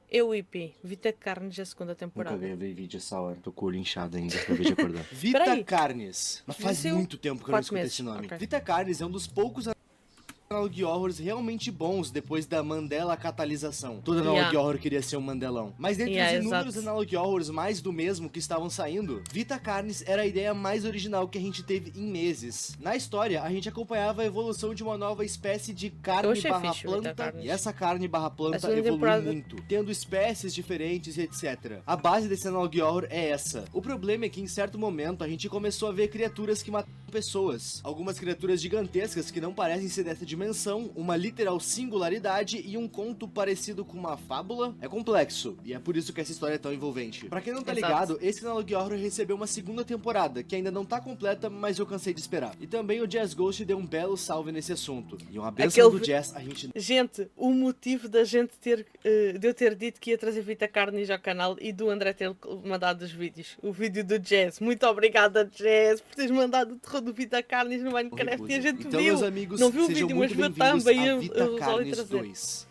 Eu e Pi, Vita Carnes, a segunda Nunca temporada. gravei vídeo essa hora. Tô com o olho inchado ainda, acabei de acordar. Vita Peraí. Carnes. Mas faz Venceu muito tempo que eu não 4 escuto meses. esse nome. Ok. Vita Carnes é um dos poucos analog horrors realmente bons depois da Mandela catalisação. Todo analog horror queria ser um Mandelão. Mas dentre os inúmeros exato. analog horrors mais do mesmo que estavam saindo, Vita Carnes era a ideia mais original que a gente teve em meses. Na história, a gente acompanhava a evolução de uma nova espécie de carne barra fixe, Vita planta, Carnes. e essa carne barra planta A segunda evolui temporada- muito, tendo espécies diferentes e etc. A base desse analog horror é essa. O problema é que em certo momento a gente começou a ver criaturas que matam pessoas. Algumas criaturas gigantescas que não parecem ser dessa dimensão, uma literal singularidade e um conto parecido com uma fábula. É complexo, e é por isso que essa história é tão envolvente. Pra quem não tá ligado, esse analog horror recebeu uma segunda temporada, que ainda não tá completa, mas eu cansei de esperar. E também o Jazz Ghost deu um belo salve nesse assunto. E uma benção do Jazz, a gente... Gente, o motivo da gente ter, de eu ter dito que ia trazer Vita Carnes ao canal e do André ter mandado os vídeos. O vídeo do Jazz. Muito obrigada, Jazz, por teres mandado o terror do Vita Carnes no Minecraft e a gente então, viu. meus amigos, Não viu o sejam vídeo, mas muito viu a bem-vindos thumb e a eu Vita resolvi Carnes trazer. 2.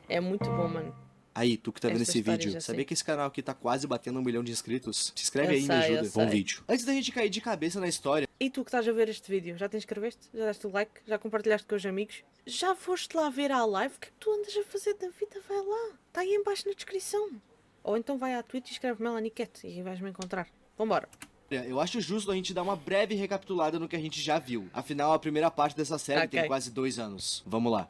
É muito bom, mano. Aí, tu que tá vendo Esta esse história vídeo, já sabia sei. que esse canal aqui tá quase batendo 1 milhão de inscritos? Se inscreve Eu aí e me sei, ajuda. eu Bom sei. vídeo. Antes da gente cair de cabeça na história... E tu que estás a ver este vídeo, já te inscreveste? Já deste o like? Já compartilhaste com os amigos? Já foste lá ver à live? O que é que tu andas a fazer da vida? Vai lá. Está aí em baixo na descrição. Ou então vai à Twitch e escreve Melanie Cat e aí vais-me encontrar. Vambora. Eu acho justo a gente dar uma breve recapitulada no que a gente já viu. Afinal, a primeira parte dessa série tem quase 2 anos. Vamos lá.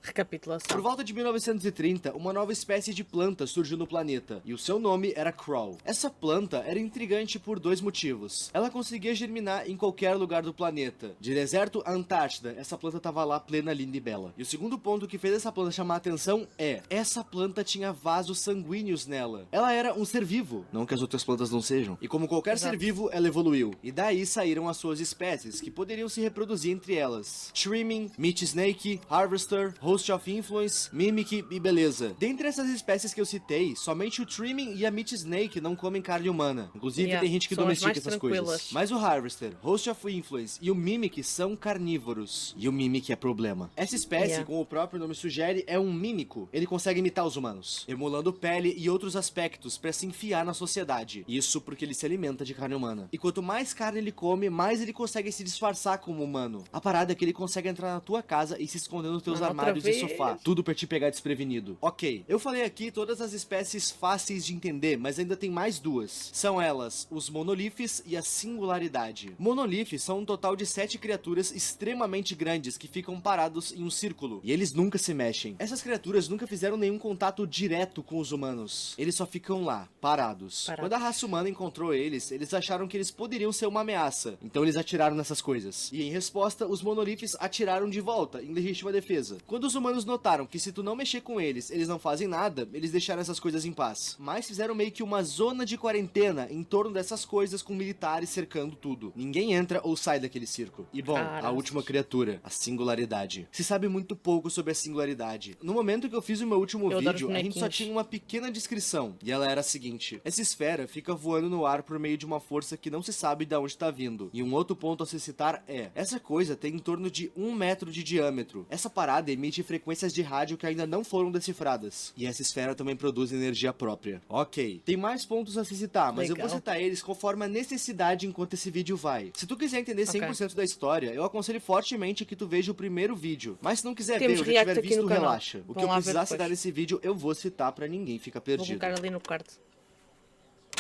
Recapitulação. Por volta de 1930, uma nova espécie de planta surgiu no planeta, e o seu nome era Crow. Essa planta era intrigante por 2 motivos. Ela conseguia germinar em qualquer lugar do planeta. De deserto a Antártida, essa planta estava lá plena, linda e bela. E o segundo ponto que fez essa planta chamar a atenção é: essa planta tinha vasos sanguíneos nela. Ela era um ser vivo, não que as outras plantas não sejam. E como qualquer ser vivo, ela evoluiu. E daí saíram as suas espécies, que poderiam se reproduzir entre elas: Trimming, Meat Snake, Harvester, Host of Influence, Mimic e beleza. Dentre essas espécies que eu citei, somente o Trimming e a Meat Snake não comem carne humana. Inclusive tem gente que domestica essas coisas. Mas o Harvester, Host of Influence e o Mimic são carnívoros. E o Mimic é problema. Essa espécie, como o próprio nome sugere, é um mímico. Ele consegue imitar os humanos, emulando pele e outros aspectos para se enfiar na sociedade. Isso porque ele se alimenta de carne humana. E quanto mais carne ele come, mais ele consegue se disfarçar como humano. A parada é que ele consegue entrar na tua casa e se esconder nos teus armários e sofá. Tudo pra te pegar desprevenido. Ok, eu falei aqui todas as espécies fáceis de entender, mas ainda tem mais 2. São elas, os monoliths e a singularidade. Monoliths são um total de 7 criaturas extremamente grandes que ficam parados em um círculo, e eles nunca se mexem. Essas criaturas nunca fizeram nenhum contato direto com os humanos. Eles só ficam lá, parados. Quando a raça humana encontrou eles, eles acharam que eles poderiam ser uma ameaça, então eles atiraram nessas coisas. E em resposta, os monoliths atiraram de volta, em legítima defesa. Quando os humanos notaram que se tu não mexer com eles, eles não fazem nada, eles deixaram essas coisas em paz. Mas fizeram meio que uma zona de quarentena em torno dessas coisas, com militares cercando tudo. Ninguém entra ou sai daquele circo. E bom, a última criatura, a singularidade. Se sabe muito pouco sobre a singularidade. No momento que eu fiz o meu último vídeo, a gente só tinha uma pequena descrição, e ela era a seguinte: essa esfera fica voando no ar por meio de uma força que não se sabe de onde está vindo. E um outro ponto a se citar é: essa coisa tem em torno de 1 metro de diâmetro. Essa parada emite frequências de rádio que ainda não foram decifradas. E essa esfera também produz energia própria. Ok, tem mais pontos a se citar, mas eu vou citar eles conforme a necessidade enquanto esse vídeo vai. Se tu quiser entender 100% da história, eu aconselho fortemente que tu veja o primeiro vídeo. Mas se não quiser ver, ou já tiver visto, relaxa. O que eu precisar citar nesse vídeo, eu vou citar pra ninguém ficar perdido. Vou colocar ali no card.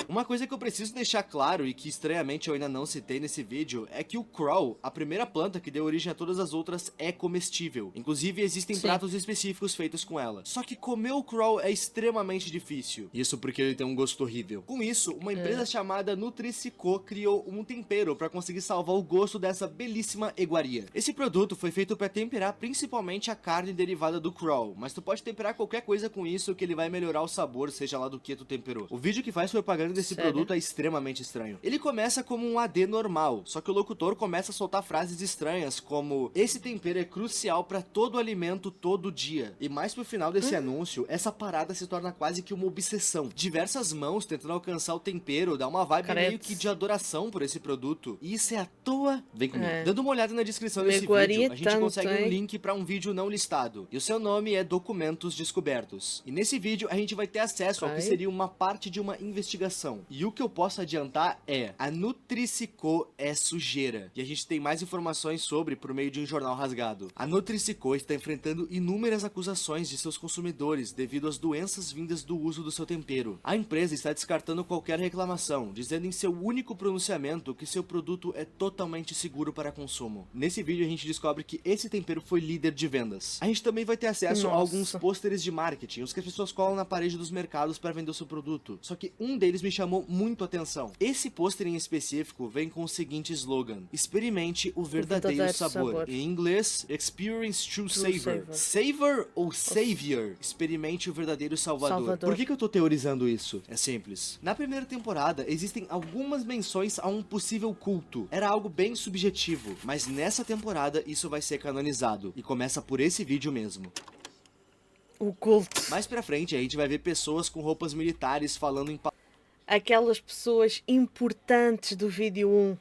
Uma coisa que eu preciso deixar claro, e que estranhamente eu ainda não citei nesse vídeo, é que o Crow, a primeira planta que deu origem a todas as outras, é comestível. Inclusive existem pratos específicos feitos com ela. Só que comer o Crow é extremamente difícil. Isso porque ele tem um gosto horrível. Com isso, uma empresa chamada Nutricico criou um tempero para conseguir salvar o gosto dessa belíssima iguaria. Esse produto foi feito para temperar principalmente a carne derivada do Crow, mas tu pode temperar qualquer coisa com isso que ele vai melhorar o sabor, seja lá do que tu temperou. O vídeo que faz propaganda propaganda desse Sério? produto é extremamente estranho. Ele começa como um AD normal, só que o locutor começa a soltar frases estranhas como: esse tempero é crucial para todo alimento todo dia. E mais pro final desse anúncio, essa parada se torna quase que uma obsessão. Diversas mãos tentando alcançar o tempero, dá uma vibe meio que de adoração por esse produto. E isso é à toa? Vem comigo. Dando uma olhada na descrição desse vídeo, a gente consegue um link para um vídeo não listado. E o seu nome é Documentos Descobertos. E nesse vídeo a gente vai ter acesso ao que seria uma parte de uma investigação. E o que eu posso adiantar é: a Nutricico é sujeira. E a gente tem mais informações sobre por meio de um jornal rasgado. A Nutricico está enfrentando inúmeras acusações de seus consumidores devido às doenças vindas do uso do seu tempero. A empresa está descartando qualquer reclamação, dizendo em seu único pronunciamento que seu produto é totalmente seguro para consumo. Nesse vídeo a gente descobre que esse tempero foi líder de vendas. A gente também vai ter acesso a alguns pôsteres de marketing, os que as pessoas colam na parede dos mercados para vender o seu produto. Só que um deles me chamou muito a atenção. Esse pôster em específico vem com o seguinte slogan: experimente o verdadeiro sabor. Em inglês, Experience True Savor. Savor ou Savior? Experimente o verdadeiro salvador. Por que eu tô teorizando isso? É simples. Na primeira temporada, existem algumas menções a um possível culto. Era algo bem subjetivo, mas nessa temporada isso vai ser canonizado. E começa por esse vídeo mesmo. O culto. Mais pra frente, a gente vai ver pessoas com roupas militares falando em aquelas pessoas importantes do vídeo 1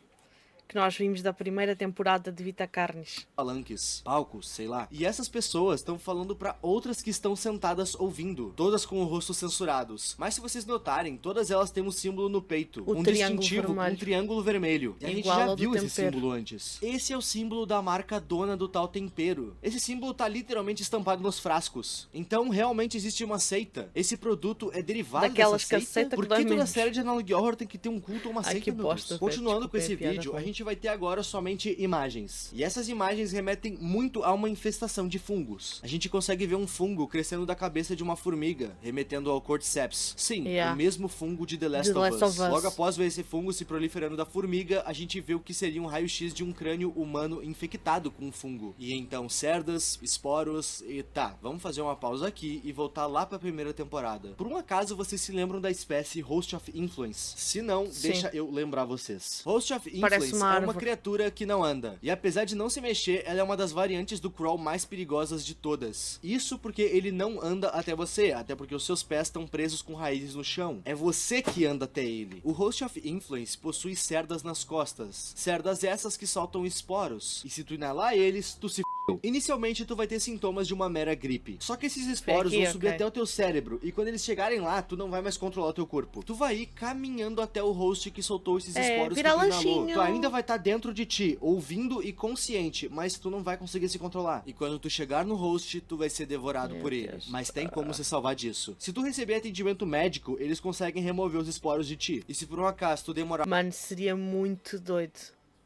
que nós vimos da primeira temporada de Vita Carnes. palanques, palcos, sei lá. E essas pessoas estão falando pra outras que estão sentadas ouvindo, todas com o rosto censurados. Mas se vocês notarem, todas elas têm um símbolo no peito, um distintivo, um triângulo vermelho. E a gente já viu esse símbolo antes. Esse é o símbolo da marca dona do tal tempero. Esse símbolo tá literalmente estampado nos frascos. Então realmente existe uma seita. Esse produto é derivado daquelas dessa seita. Por que toda série de Analog Horror tem que ter um culto ou uma seita, meu Deus? Continuando com esse vídeo, a gente vai ter agora somente imagens. E essas imagens remetem muito a uma infestação de fungos. A gente consegue ver um fungo crescendo da cabeça de uma formiga, remetendo ao Cordyceps. Sim, o mesmo fungo de The Last of Us. Logo após ver esse fungo se proliferando da formiga, a gente vê o que seria um raio-x de um crânio humano infectado com um fungo. E então cerdas, esporos e tá, vamos fazer uma pausa aqui e voltar lá pra primeira temporada. Por um acaso vocês se lembram da espécie Host of Influence? Se não, deixa eu lembrar vocês. Host of Influence é uma criatura que não anda. E apesar de não se mexer, ela é uma das variantes do Crawl mais perigosas de todas. Isso porque ele não anda até você, até porque os seus pés estão presos com raízes no chão. É você que anda até ele. O Host of Influence possui cerdas nas costas. Cerdas essas que soltam esporos. E se tu inalar eles, tu se inicialmente tu vai ter sintomas de uma mera gripe. Só que esses esporos vão subir até o teu cérebro. E quando eles chegarem lá, tu não vai mais controlar o teu corpo. Tu vai ir caminhando até o host que soltou esses esporos que tu inalou. Tu ainda vai estar dentro de ti, ouvindo e consciente, mas tu não vai conseguir se controlar. E quando tu chegar no host, tu vai ser devorado por ele. Mas tem como se salvar disso. Se tu receber atendimento médico, eles conseguem remover os esporos de ti. E se por um acaso tu demorar... Mano, seria muito doido.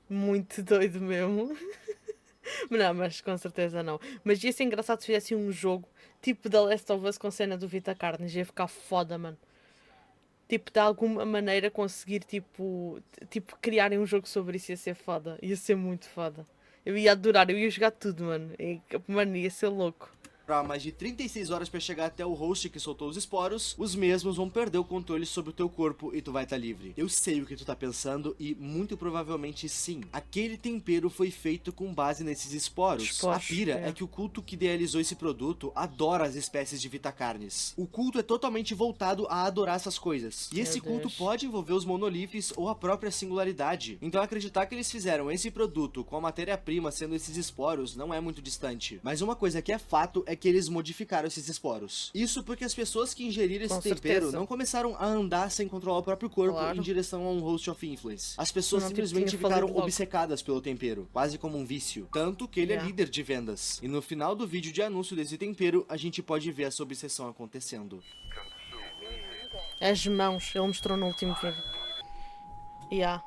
Muito doido mesmo. Não, mas com certeza não. Mas ia ser engraçado se fizesse um jogo tipo da Last of Us com cena do Vita Carnes. Ia ficar foda, mano. Tipo, de alguma maneira conseguir, tipo criarem um jogo sobre isso. Ia ser foda. Ia ser muito foda. Eu ia adorar, eu ia jogar tudo, mano. Mano, ia ser louco. Mais de 36 horas para chegar até o host que soltou os esporos, os mesmos vão perder o controle sobre o teu corpo e tu vai estar livre. Eu sei o que tu tá pensando e muito provavelmente sim. Aquele tempero foi feito com base nesses esporos. A pira é que o culto que idealizou esse produto adora as espécies de Vitacarnes. O culto é totalmente voltado a adorar essas coisas. E esse culto pode envolver os monoliths ou a própria singularidade. Então acreditar que eles fizeram esse produto com a matéria-prima sendo esses esporos não é muito distante. Mas uma coisa que é fato é que eles modificaram esses esporos. Isso porque as pessoas que ingeriram esse tempero não começaram a andar sem controlar o próprio corpo em direção a um Host of Influence. As pessoas simplesmente ficaram obcecadas pelo tempero, quase como um vício. Tanto que ele é líder de vendas. E no final do vídeo de anúncio desse tempero, a gente pode ver essa obsessão acontecendo. As mãos, ele mostrou no último vídeo.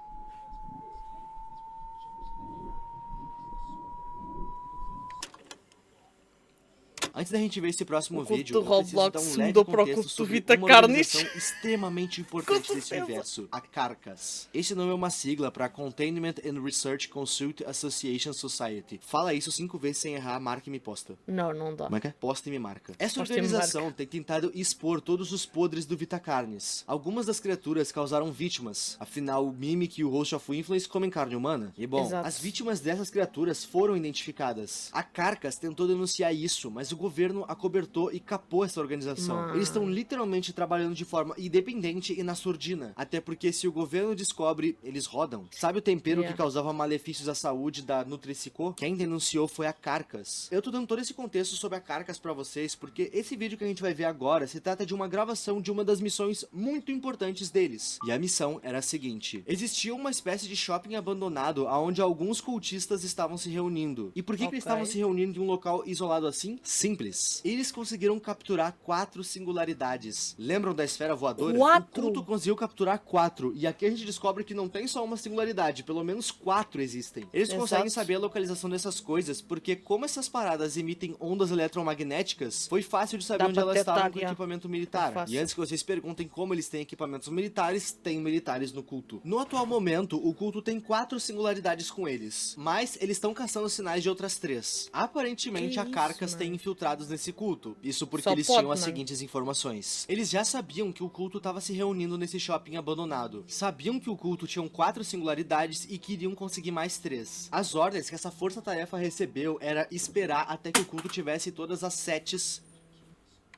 Antes da gente ver esse próximo O culto vídeo, do eu preciso Roblox dar um se leve mudou para o contexto culto do sobre Vita uma Carnes. organização extremamente importante Com desse certeza. universo, a Carcass. Esse nome é uma sigla para Containment and Research Consult Association Society. Fala isso 5 vezes sem errar, marca e me posta. Não dá. Como é que é? Posta e me marca. Essa Posta e me organização tem tentado expor todos os podres do Vita Carnes. Algumas das criaturas causaram vítimas, afinal o Mimic e o Host of Influence comem carne humana. E bom, Exato. as vítimas dessas criaturas foram identificadas. A Carcass tentou denunciar isso, mas o governo acobertou e capou essa organização. Mano. Eles estão literalmente trabalhando de forma independente e na surdina. Até porque se o governo descobre, eles rodam. Sabe o tempero que causava malefícios à saúde da Nutricico? Quem denunciou foi a Carcass. Eu tô dando todo esse contexto sobre a Carcass pra vocês, porque esse vídeo que a gente vai ver agora se trata de uma gravação de uma das missões muito importantes deles. E a missão era a seguinte: existia uma espécie de shopping abandonado onde alguns cultistas estavam se reunindo. E por que eles estavam se reunindo em um local isolado assim? Simples. Eles conseguiram capturar 4 singularidades. Lembram da esfera voadora? 4? O culto conseguiu capturar 4. E aqui a gente descobre que não tem só uma singularidade, pelo menos 4 existem. Eles Exato. conseguem saber a localização dessas coisas, porque como essas paradas emitem ondas eletromagnéticas, foi fácil de saber Dá onde pra elas detectar, estavam com yeah. equipamento É militar. fácil. E antes que vocês perguntem como eles têm equipamentos militares, tem militares no culto. No atual momento, o culto tem 4 singularidades com eles, mas eles estão caçando sinais de outras 3. Aparentemente, Que a Carcass isso, tem mano? infiltrados nesse culto. Isso porque Só eles pode, tinham as mano. seguintes informações. Eles já sabiam que o culto estava se reunindo nesse shopping abandonado. Sabiam que o culto tinha 4 singularidades e queriam conseguir mais 3. As ordens que essa força-tarefa recebeu era esperar até que o culto tivesse todas as setes.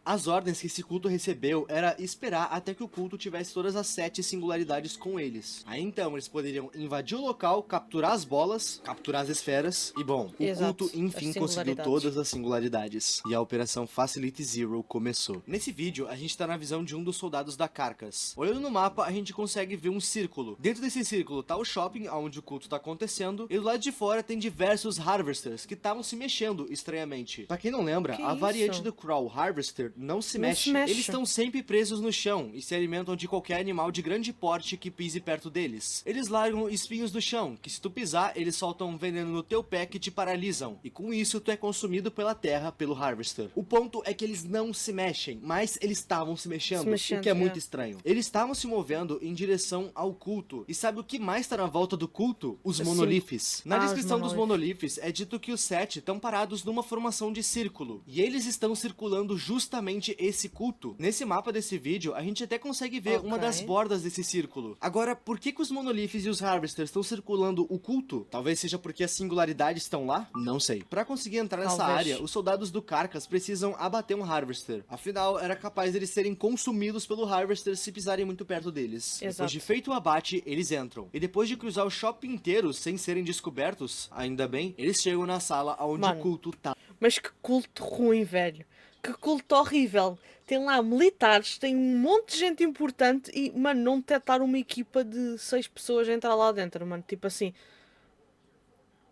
As ordens que esse culto recebeu era esperar até que o culto tivesse todas as 7 singularidades com eles. Aí então eles poderiam invadir o local, capturar as bolas, capturar as esferas e bom, o Exato, culto enfim as conseguiu singularidades. todas as singularidades. E a operação Facility Zero começou. Nesse vídeo a gente tá na visão de um dos soldados da Carcass. Olhando no mapa a gente consegue ver um círculo. Dentro desse círculo tá o shopping onde o culto tá acontecendo e do lado de fora tem diversos Harvesters que estavam se mexendo estranhamente. Pra quem não lembra, Que a variante isso? do Crow Harvester não se Não mexe. se mexe. Eles estão sempre presos no chão e se alimentam de qualquer animal de grande porte que pise perto deles. Eles largam espinhos do chão, que se tu pisar, eles soltam um veneno no teu pé que te paralisam. E com isso, tu é consumido pela terra pelo Harvester. O ponto é que eles não se mexem, mas eles estavam se mexendo, o que é muito estranho. Eles estavam se movendo em direção ao culto. E sabe o que mais está na volta do culto? Os Sim. monoliths. Na Ah, os descrição dos monoliths. monoliths é dito que os 7 estão parados numa formação de círculo. E eles estão circulando justamente esse culto. Nesse mapa desse vídeo, a gente até consegue ver uma das bordas desse círculo. Agora, por que os monoliths e os Harvesters estão circulando o culto? Talvez seja porque as singularidades estão lá? Não sei. Pra conseguir entrar nessa Talvez. área, os soldados do Carcass precisam abater um Harvester. Afinal, era capaz deles serem consumidos pelo Harvester se pisarem muito perto deles. Exato. Depois de feito o abate, eles entram. E depois de cruzar o shopping inteiro sem serem descobertos, ainda bem, eles chegam na sala onde Mano. o culto tá. Mas que culto ruim, velho. Que culto horrível. Tem lá militares, tem um monte de gente importante e, mano, não detectar uma equipa de 6 pessoas a entrar lá dentro, mano. Tipo assim,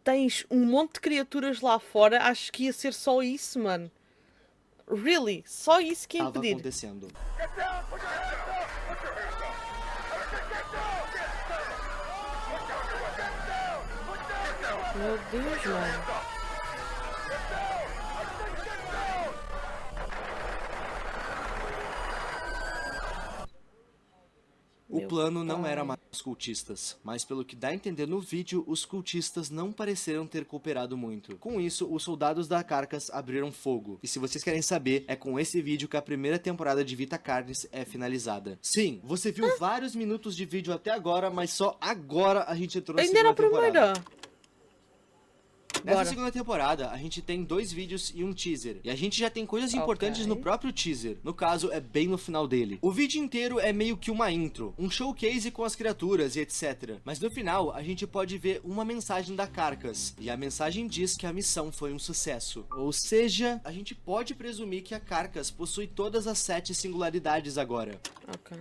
tens um monte de criaturas lá fora, acho que ia ser só isso, mano. Really? Só isso que ia Tava impedir. acontecendo. Meu Deus, mano. O Meu plano não pai. era matar os cultistas, mas pelo que dá a entender no vídeo, os cultistas não pareceram ter cooperado muito. Com isso, os soldados da Carcass abriram fogo. E se vocês querem saber, é com esse vídeo que a primeira temporada de Vita Carnes é finalizada. Sim, você viu vários minutos de vídeo até agora, mas só agora a gente entrou na Ainda segunda na temporada. primeira. Nessa Bora. segunda temporada, a gente tem 2 vídeos e um teaser. E a gente já tem coisas importantes no próprio teaser. No caso, é bem no final dele. O vídeo inteiro é meio que uma intro, um showcase com as criaturas e etc. Mas no final, a gente pode ver uma mensagem da Carcass. E a mensagem diz que a missão foi um sucesso. Ou seja, a gente pode presumir que a Carcass possui todas as 7 singularidades agora. Ok.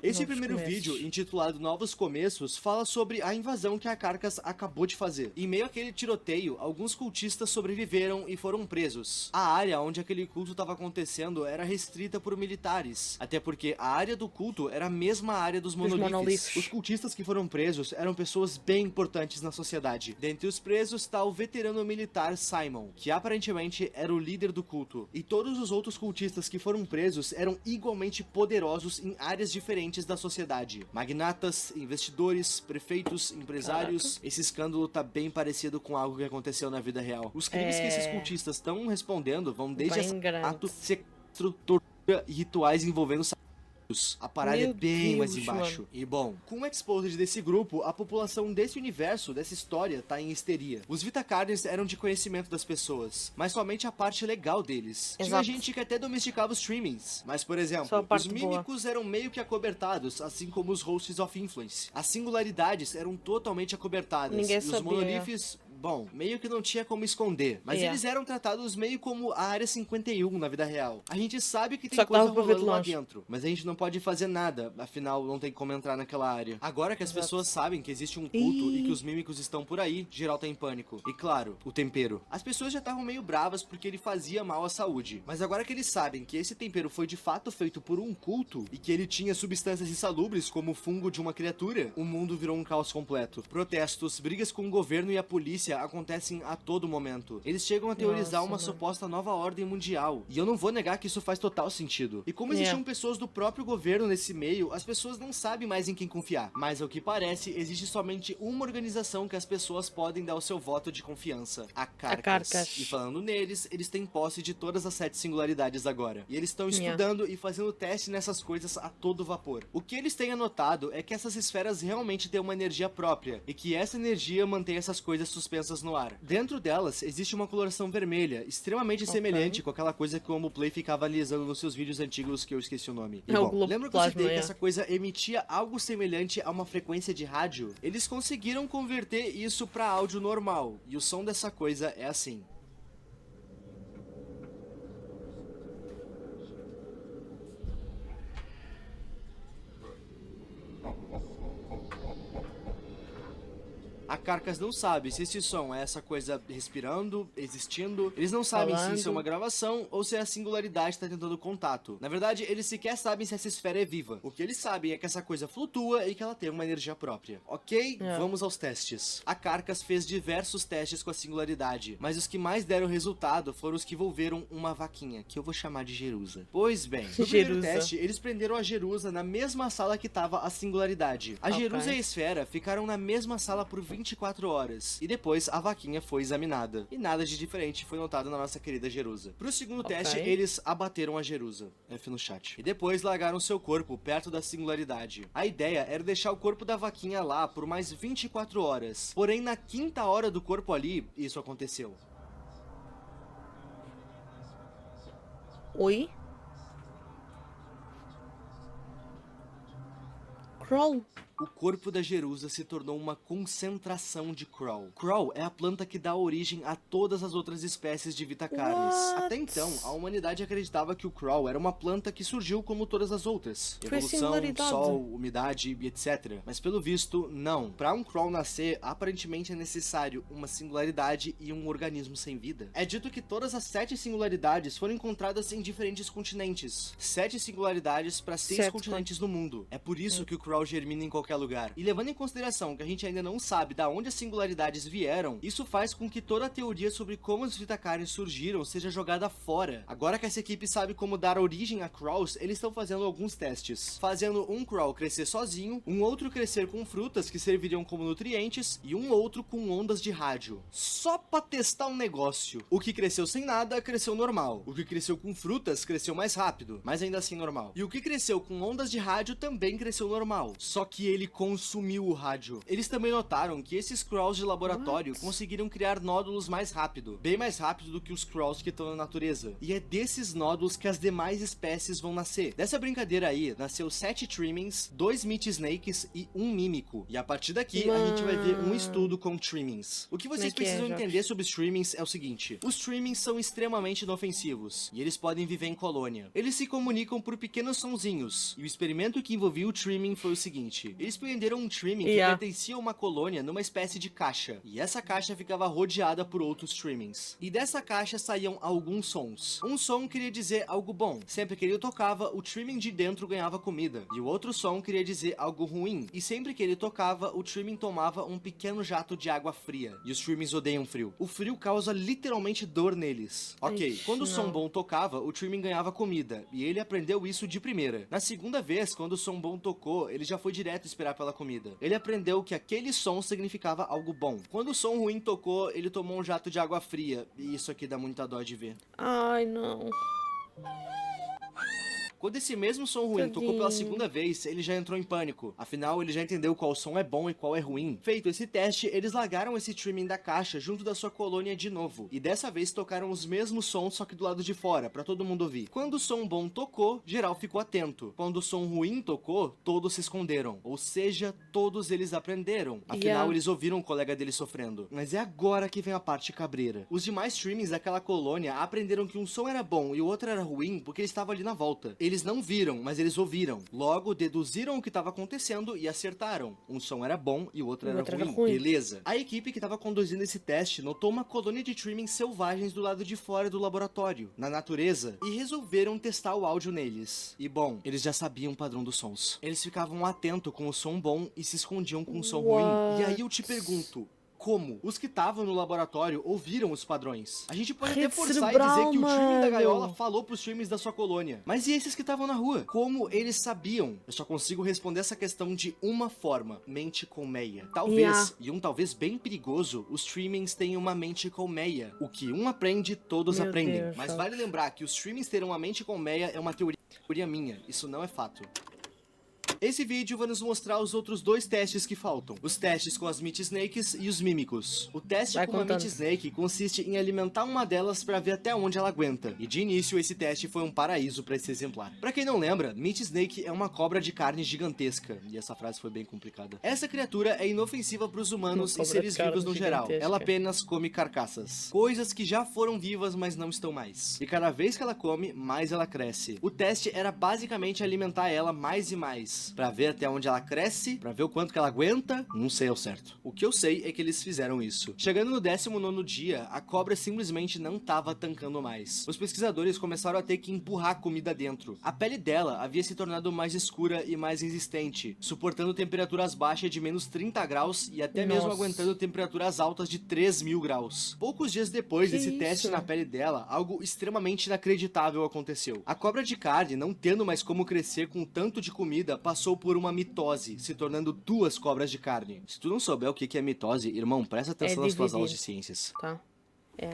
Esse Novos primeiro começos. vídeo, intitulado Novos Começos, fala sobre a invasão que a Carcass acabou de fazer. Em meio àquele tiroteio, alguns cultistas sobreviveram e foram presos. A área onde aquele culto estava acontecendo era restrita por militares, até porque a área do culto era a mesma área dos monoliths. Os cultistas que foram presos eram pessoas bem importantes na sociedade. Dentre os presos está o veterano militar Simon, que aparentemente era o líder do culto. E todos os outros cultistas que foram presos eram igualmente poderosos em áreas diferentes da sociedade. Magnatas, investidores, prefeitos, empresários. Caraca. Esse escândalo tá bem parecido com algo que aconteceu na vida real. Os crimes que esses cultistas estão respondendo vão desde Bem assassinato, grandes. sequestro, tortura e rituais envolvendo a parada Meu é bem mais Deus, embaixo. mano. E bom, com o exposed desse grupo, a população desse universo, dessa história, tá em histeria. Os Vitacarnes eram de conhecimento das pessoas, mas somente a parte legal deles. Tinha Exato. gente que até domesticava os streamings. Mas, por exemplo, Só a os parte boa. mímicos eram meio que acobertados, assim como os hosts of influence. As singularidades eram totalmente acobertadas. Ninguém e os sabia. monoliths, bom, meio que não tinha como esconder. Mas Yeah. eles eram tratados meio como a Área 51 na vida real. A gente sabe que tem Só que coisa dava pra ver de rolando lá longe. dentro, mas a gente não pode fazer nada, afinal não tem como entrar naquela área. Agora que as Exato. pessoas sabem que existe um culto Ih. e que os mímicos estão por aí, geral tá em pânico. E claro, o tempero. As pessoas já estavam meio bravas porque ele fazia mal à saúde, mas agora que eles sabem que esse tempero foi de fato feito por um culto e que ele tinha substâncias insalubres como o fungo de uma criatura, o mundo virou um caos completo. Protestos, brigas com o governo e a polícia acontecem a todo momento. Eles chegam a teorizar Nossa, uma mano. suposta nova ordem mundial. E eu não vou negar que isso faz total sentido. E como existiam pessoas do próprio governo nesse meio, as pessoas não sabem mais em quem confiar. Mas ao que parece, existe somente uma organização que as pessoas podem dar o seu voto de confiança: a Carcass. Carcass. E falando neles, eles têm posse de todas as 7 singularidades agora. E eles estão Yeah. estudando e fazendo teste nessas coisas a todo vapor. O que eles têm anotado é que essas esferas realmente têm uma energia própria e que essa energia mantém essas coisas suspensas no ar. Dentro delas existe uma coloração vermelha, extremamente semelhante com aquela coisa que o Homoplay ficava analisando nos seus vídeos antigos que eu esqueci o nome. E, É o bom, lembra que eu globoplasma, citei que é. essa coisa emitia algo semelhante a uma frequência de rádio? Eles conseguiram converter isso para áudio normal, e o som dessa coisa é assim. A Carcass não sabe se esse som é essa coisa respirando, existindo. Eles não sabem se isso é uma gravação ou se a singularidade está tentando contato. Na verdade, eles sequer sabem se essa esfera é viva. O que eles sabem é que essa coisa flutua e que ela tem uma energia própria. Ok? Vamos aos testes. A Carcass fez diversos testes com a singularidade, mas os que mais deram resultado foram os que envolveram uma vaquinha, que eu vou chamar de Jerusa. Pois bem, no primeiro Jerusa. teste, eles prenderam a Jerusa na mesma sala que estava a singularidade. A Ok. Jerusa e a esfera ficaram na mesma sala por 24 horas. E depois a vaquinha foi examinada. E nada de diferente foi notado na nossa querida Jerusa. Pro segundo teste, eles abateram a Jerusa. F no chat. E depois largaram seu corpo perto da singularidade. A ideia era deixar o corpo da vaquinha lá por mais 24 horas. Porém, na quinta hora do corpo ali, isso aconteceu. Oi? Crawl? O corpo da Jerusa se tornou uma concentração de Crawl. Crawl é a planta que dá origem a todas as outras espécies de Vitacarnes. What? Até então, a humanidade acreditava que o Crawl era uma planta que surgiu como todas as outras. Foi Evolução, singularidade. sol, umidade e etc. Mas pelo visto, não. Para um Crawl nascer, aparentemente é necessário uma singularidade e um organismo sem vida. É dito que todas as 7 singularidades foram encontradas em diferentes continentes. 7 singularidades para 6 Certo. continentes no mundo. É por isso que o Crawl germina em qualquer lugar. E levando em consideração que a gente ainda não sabe da onde as singularidades vieram, isso faz com que toda a teoria sobre como os Vitacarnes surgiram seja jogada fora. Agora que essa equipe sabe como dar origem a Crawls, eles estão fazendo alguns testes. Fazendo um Crawl crescer sozinho, um outro crescer com frutas que serviriam como nutrientes e um outro com ondas de rádio. Só pra testar um negócio. O que cresceu sem nada, cresceu normal. O que cresceu com frutas, cresceu mais rápido, mas ainda assim normal. E o que cresceu com ondas de rádio também cresceu normal. Só que ele consumiu o rádio. Eles também notaram que esses crawls de laboratório conseguiram criar nódulos mais rápido, bem mais rápido do que os crawls que estão na natureza. E é desses nódulos que as demais espécies vão nascer. Dessa brincadeira aí, nasceu 7 trimmings, 2 meat snakes e 1 mímico. E a partir daqui, a gente vai ver um estudo com trimmings. O que vocês precisam entender sobre os trimmings é o seguinte: os trimmings são extremamente inofensivos, e eles podem viver em colônia. Eles se comunicam por pequenos sonzinhos, e o experimento que envolvia o trimming foi o seguinte: eles prenderam um trimming que pertencia a uma colônia numa espécie de caixa, e essa caixa ficava rodeada por outros trimmings. E dessa caixa saíam alguns sons. Um som queria dizer algo bom. Sempre que ele tocava, o trimming de dentro ganhava comida. E o outro som queria dizer algo ruim. E sempre que ele tocava, o trimming tomava um pequeno jato de água fria. E os trimmings odeiam frio. O frio causa literalmente dor neles. Ok, quando o som bom tocava, o trimming ganhava comida. E ele aprendeu isso de primeira. Na segunda vez, quando o som bom tocou, ele já foi direto esperar pela comida. Ele aprendeu que aquele som significava algo bom. Quando o som ruim tocou, ele tomou um jato de água fria. E isso aqui dá muita dó de ver. Ai, não. Quando esse mesmo som ruim tocou pela segunda vez, ele já entrou em pânico. Afinal, ele já entendeu qual som é bom e qual é ruim. Feito esse teste, eles largaram esse trimming da caixa junto da sua colônia de novo. E dessa vez tocaram os mesmos sons, só que do lado de fora, pra todo mundo ouvir. Quando o som bom tocou, geral ficou atento. Quando o som ruim tocou, todos se esconderam. Ou seja, todos eles aprenderam. Afinal, eles ouviram o colega deles sofrendo. Mas é agora que vem a parte cabreira. Os demais trimmings daquela colônia aprenderam que um som era bom e o outro era ruim porque ele estava ali na volta. Eles não viram, mas eles ouviram. Logo, deduziram o que estava acontecendo e acertaram. Um som era bom e o outro era ruim. Beleza. A equipe que estava conduzindo esse teste notou uma colônia de trimmings selvagens do lado de fora do laboratório, na natureza, e resolveram testar o áudio neles. E bom, eles já sabiam o padrão dos sons. Eles ficavam atentos com o som bom e se escondiam com o som ruim. E aí eu te pergunto, como os que estavam no laboratório ouviram os padrões? A gente pode até forçar e dizer que o trimming da gaiola falou pros trimmings da sua colônia. Mas e esses que estavam na rua? Como eles sabiam? Eu só consigo responder essa questão de uma forma: mente colmeia. Talvez, e um talvez bem perigoso, os trimmings têm uma mente colmeia. O que um aprende, todos aprendem. Mas vale lembrar que os trimmings terem uma mente colmeia é uma teoria minha. Isso não é fato. Esse vídeo vai nos mostrar os outros 2 testes que faltam. Os testes com as meat snakes e os mímicos. O teste com uma meat snake consiste em alimentar uma delas para ver até onde ela aguenta. E de início esse teste foi um paraíso para esse exemplar. Para quem não lembra, meat snake é uma cobra de carne gigantesca. E essa frase foi bem complicada. Essa criatura é inofensiva para os humanos e seres vivos no geral. Ela apenas come carcaças. Coisas que já foram vivas, mas não estão mais. E cada vez que ela come, mais ela cresce. O teste era basicamente alimentar ela mais e mais, pra ver até onde ela cresce, pra ver o quanto que ela aguenta. Não sei ao certo. O que eu sei é que eles fizeram isso. Chegando no 19º dia, a cobra simplesmente não tava tancando mais. Os pesquisadores começaram a ter que empurrar comida dentro. A pele dela havia se tornado mais escura e mais resistente, suportando temperaturas baixas de menos 30 graus e até mesmo aguentando temperaturas altas de 3.000 graus. Poucos dias depois desse teste na pele dela, algo extremamente inacreditável aconteceu. A cobra de carne, não tendo mais como crescer com tanto de comida, passou por uma mitose, se tornando 2 cobras de carne. Se tu não souber o que é mitose, irmão, presta atenção nas tuas aulas de ciências. Tá.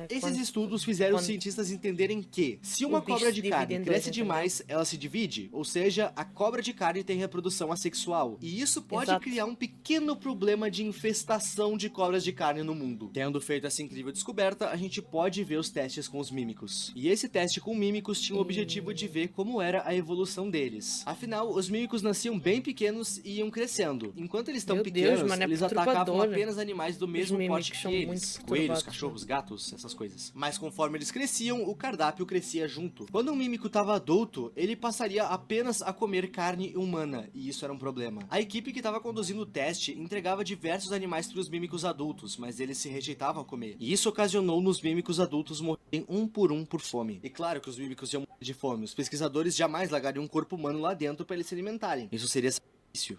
Esses estudos fizeram os cientistas entenderem que, se uma cobra de carne cresce demais, ela se divide, ou seja, a cobra de carne tem reprodução assexual. E isso pode criar um pequeno problema de infestação de cobras de carne no mundo. Tendo feito essa incrível descoberta, a gente pode ver os testes com os mímicos. E esse teste com mímicos tinha o objetivo de ver como era a evolução deles. Afinal, os mímicos nasciam bem pequenos e iam crescendo. Enquanto eles estão pequenos, eles atacavam apenas animais do mesmo porte que eles. Coelhos, cachorros, gatos, essas coisas. Mas conforme eles cresciam, o cardápio crescia junto. Quando um mímico estava adulto, ele passaria apenas a comer carne humana, e isso era um problema. A equipe que estava conduzindo o teste entregava diversos animais para os mímicos adultos, mas eles se rejeitavam a comer. E isso ocasionou nos mímicos adultos morrerem um por fome. E claro que os mímicos iam morrer de fome. Os pesquisadores jamais largariam um corpo humano lá dentro para eles se alimentarem. Isso seria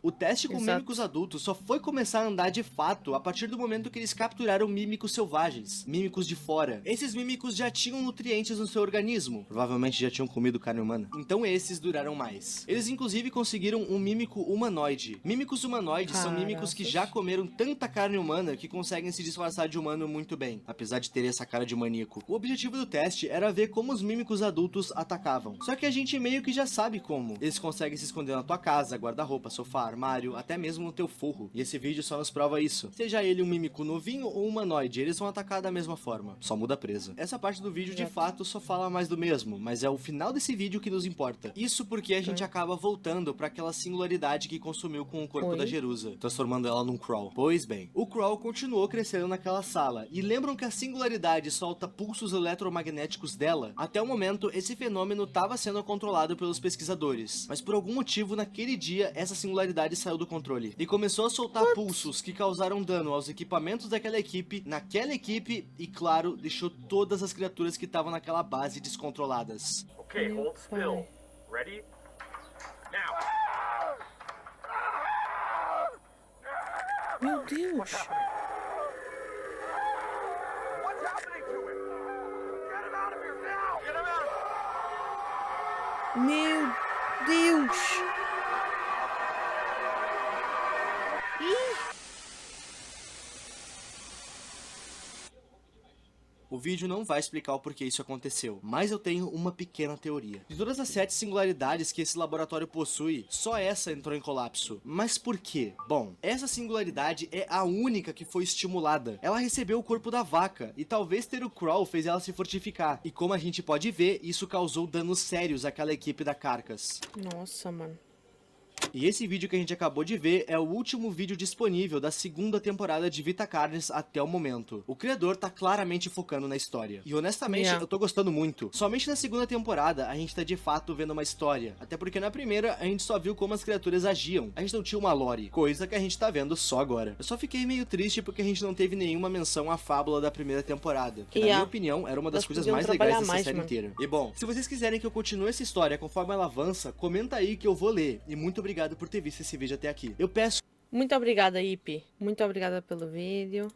O teste com mímicos adultos só foi começar a andar de fato a partir do momento que eles capturaram mímicos selvagens, mímicos de fora. Esses mímicos já tinham nutrientes no seu organismo, provavelmente já tinham comido carne humana, então esses duraram mais. Eles inclusive conseguiram um mímico humanoide. Mímicos humanoides são mímicos que já comeram tanta carne humana que conseguem se disfarçar de humano muito bem, apesar de ter essa cara de maníaco. O objetivo do teste era ver como os mímicos adultos atacavam. Só que a gente meio que já sabe como. Eles conseguem se esconder na tua casa, guarda-roupa, sofá, sofá, armário, até mesmo no teu forro. E esse vídeo só nos prova isso. Seja ele um mímico novinho ou um humanoide, eles vão atacar da mesma forma, só muda a presa. Essa parte do vídeo de fato só fala mais do mesmo, mas é o final desse vídeo que nos importa. Isso porque a gente acaba voltando para aquela singularidade que consumiu com o corpo da Jerusa, transformando ela num Crawl. Pois bem, o Crawl continuou crescendo naquela sala, e lembram que a singularidade solta pulsos eletromagnéticos dela? Até o momento, esse fenômeno estava sendo controlado pelos pesquisadores, mas por algum motivo naquele dia essa singularidade saiu do controle e começou a soltar pulsos que causaram dano aos equipamentos daquela equipe, naquela equipe e, claro, deixou todas as criaturas que estavam naquela base descontroladas. Okay, hold still. Ready? Now. Meu Deus! What's happening to him? Get him out of here now! Get him out! Meu Deus! Ih! O vídeo não vai explicar o porquê isso aconteceu, mas eu tenho uma pequena teoria. De todas as 7 singularidades que esse laboratório possui, só essa entrou em colapso. Mas por quê? Bom, essa singularidade é a única que foi estimulada. Ela recebeu o corpo da vaca, e talvez ter o Crawl fez ela se fortificar. E como a gente pode ver, isso causou danos sérios àquela equipe da Carcass. Nossa, mano. E esse vídeo que a gente acabou de ver é o último vídeo disponível da segunda temporada de Vita Carnes até o momento. O criador tá claramente focando na história. E honestamente, eu tô gostando muito. Somente na segunda temporada a gente tá de fato vendo uma história. Até porque na primeira a gente só viu como as criaturas agiam. A gente não tinha uma lore, coisa que a gente tá vendo só agora. Eu só fiquei meio triste porque a gente não teve nenhuma menção à fábula da primeira temporada. Que na minha opinião era uma das coisas mais legais dessa série inteira. E bom, se vocês quiserem que eu continue essa história conforme ela avança, comenta aí que eu vou ler. E muito obrigado por ter visto esse vídeo até aqui. Eu peço... Muito obrigada, Ipe. Muito obrigada pelo vídeo.